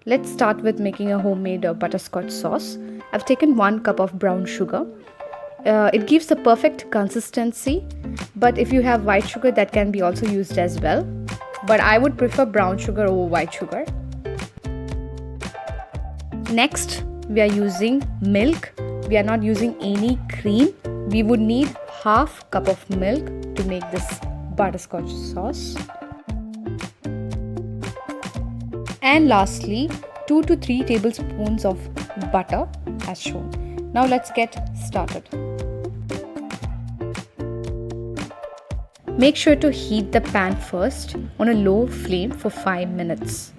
let's start with making a homemade butterscotch sauce. I've taken 1 cup of brown sugar. It gives the perfect consistency, but if you have white sugar, that can be also used as well. But I would prefer brown sugar over white sugar. Next, we are using milk. We are not using any cream. We would need half cup of milk to make this butterscotch sauce. And lastly, 2 to 3 tablespoons of butter as shown. Now let's get started. Make sure to heat the pan first on a low flame for 5 minutes.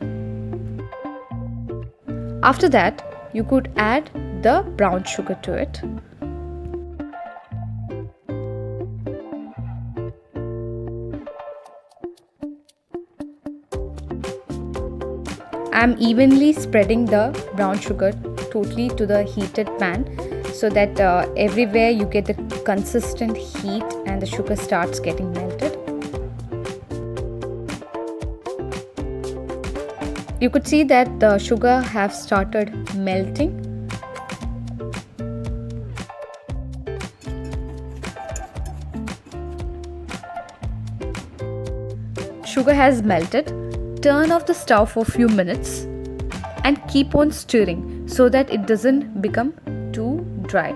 After that, you could add the brown sugar to it. I'm evenly spreading the brown sugar totally to the heated pan so that everywhere you get the consistent heat and the sugar starts getting melted. You could see that the sugar have started melting. Sugar has melted. Turn off the stove for a few minutes and keep on stirring so that it doesn't become too dry.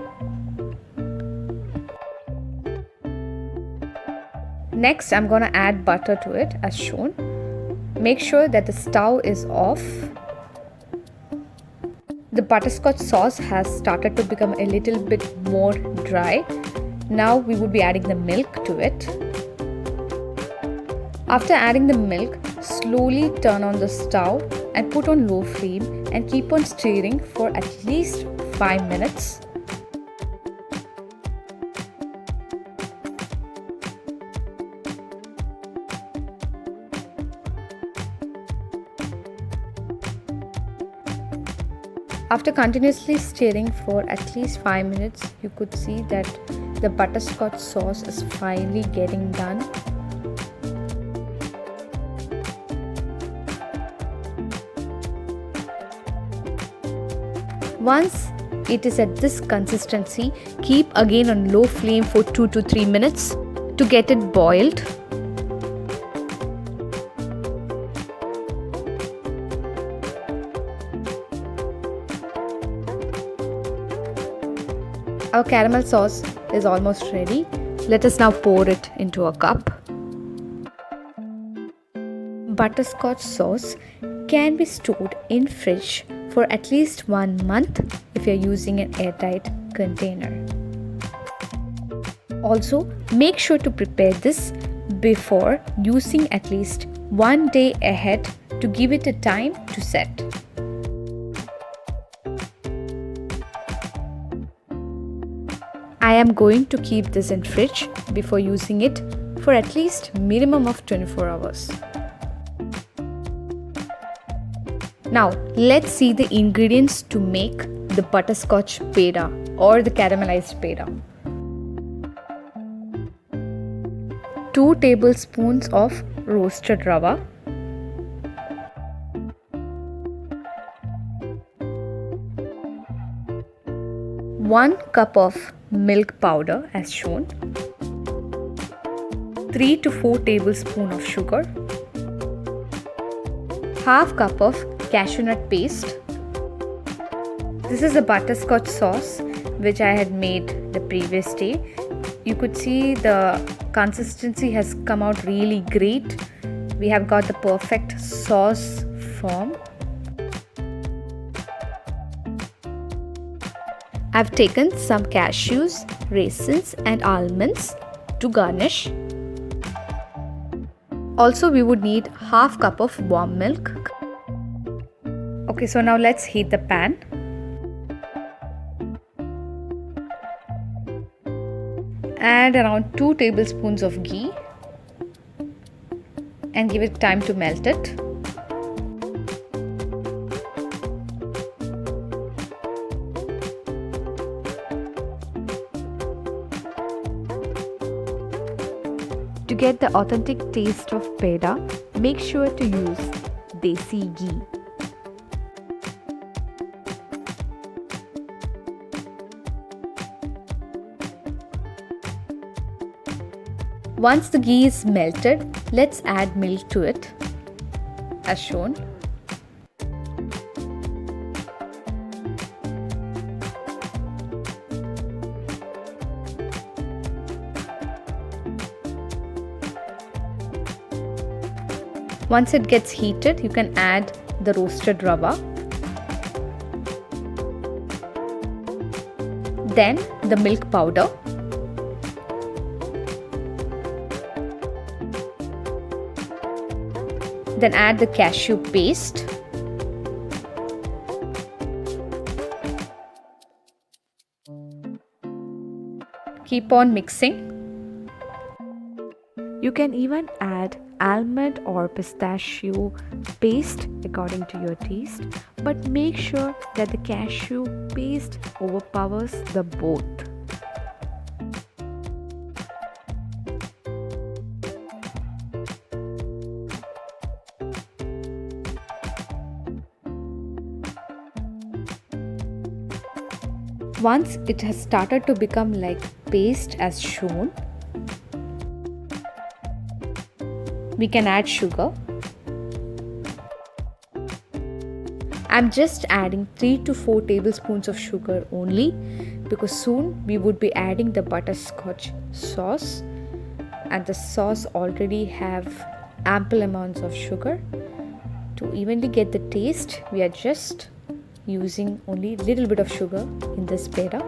Next, I'm gonna add butter to it as shown. Make sure that the stove is off. The butterscotch sauce has started to become a little bit more dry. Now we would be adding the milk to it. After adding the milk, slowly turn on the stove and put on low flame and keep on stirring for at least 5 minutes. After continuously stirring for at least 5 minutes, you could see that the butterscotch sauce is finally getting done. Once it is at this consistency, keep again on low flame for 2 to 3 minutes to get it boiled. Our caramel sauce is almost ready. Let us now pour it into a cup. Butterscotch sauce can be stored in fridge for at least 1 month if you're using an airtight container. Also, make sure to prepare this before using at least 1 day ahead to give it a time to set. I am going to keep this in fridge before using it for at least minimum of 24 hours. Now, let's see the ingredients to make the butterscotch PEDA or the caramelized PEDA. 2 tablespoons of roasted rava, 1 cup of milk powder as shown, 3 to 4 tablespoons of sugar, half cup of cashew nut paste. This is a butterscotch sauce which I had made the previous day. You could see the consistency has come out really great. We have got the perfect sauce form. I've taken some cashews, raisins and almonds to garnish. Also, we would need half cup of warm milk. Okay, so now let's heat the pan. Add around 2 tablespoons of ghee and give it time to melt it. To get the authentic taste of PEDA, make sure to use desi ghee. Once the ghee is melted, let's add milk to it as shown. Once it gets heated, you can add the roasted rava. Then the milk powder. Then add the cashew paste. Keep on mixing. You can even add almond or pistachio paste according to your taste, but make sure that the cashew paste overpowers the both. Once it has started to become like paste as shown, we can add sugar. I'm just adding 3 to 4 tablespoons of sugar only because soon we would be adding the butterscotch sauce, and the sauce already have ample amounts of sugar. To evenly get the taste, we are just using only little bit of sugar in this PEDA.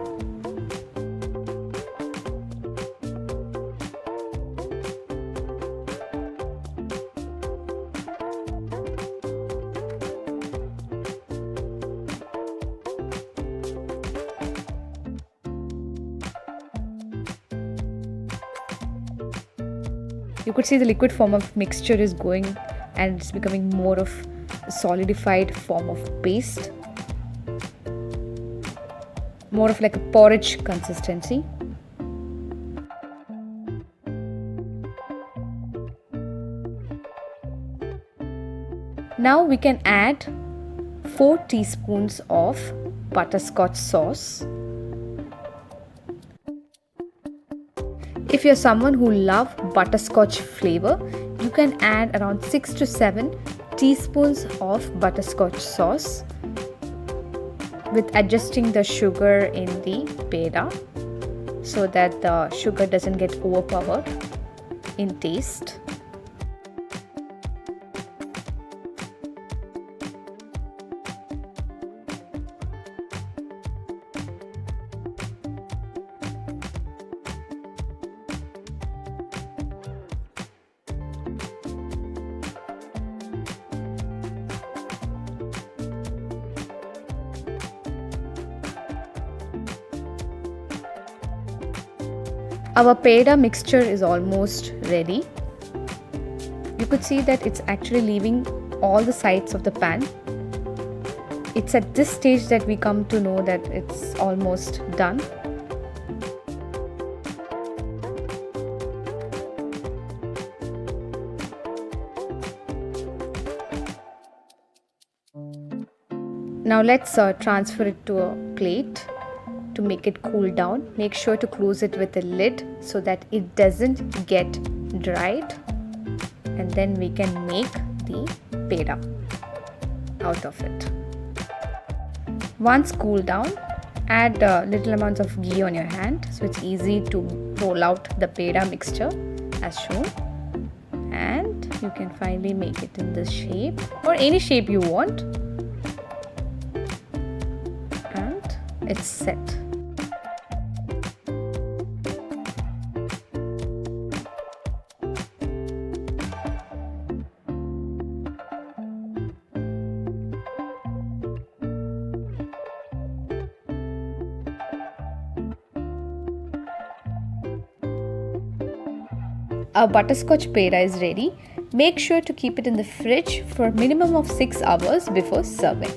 You could see the liquid form of mixture is going and it's becoming more of a solidified form of paste. More of like a porridge consistency. Now we can add 4 teaspoons of butterscotch sauce. If you're someone who loves butterscotch flavor, you can add around 6 to 7 teaspoons of butterscotch sauce, with adjusting the sugar in the PEDA so that the sugar doesn't get overpowered in taste. Our PEDA mixture is almost ready. You could see that it's actually leaving all the sides of the pan. It's at this stage that we come to know that it's almost done. Now let's transfer it to a plate. To make it cool down, make sure to close it with a lid so that it doesn't get dried, and then we can make the PEDA out of it. Once cooled down, add little amounts of ghee on your hand so it's easy to roll out the PEDA mixture as shown, and you can finally make it in this shape or any shape you want, and it's set. Our butterscotch PEDA is ready. Make sure to keep it in the fridge for a minimum of 6 hours before serving.